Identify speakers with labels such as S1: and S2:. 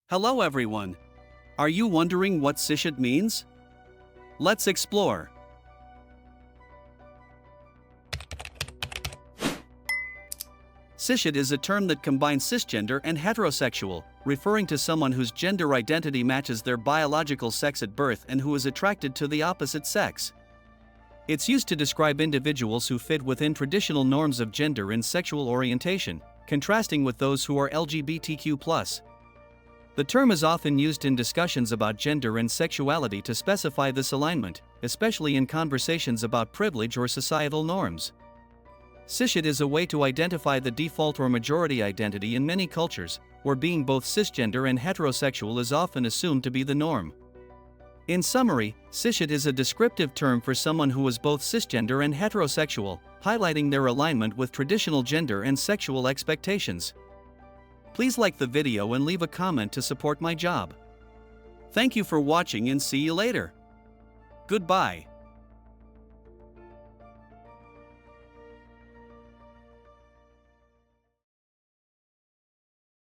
S1: Hello everyone. Are you wondering what Cishet means? Let's explore. Cishet is a term that combines cisgender and heterosexual, referring to someone whose gender identity matches their biological sex at birth and who is attracted to the opposite sex. It's used to describe individuals who fit within traditional norms of gender and sexual orientation, contrasting with those who are LGBTQ+. The term is often used in discussions about gender and sexuality to specify this alignment, especially in conversations about privilege or societal norms. Cishet is a way to identify the default or majority identity in many cultures, where being both cisgender and heterosexual is often assumed to be the norm. In summary, Cishet is a descriptive term for someone who is both cisgender and heterosexual, highlighting their alignment with traditional gender and sexual expectations. Please like the video and leave a comment to support my job. Thank you for watching and see you later. Goodbye.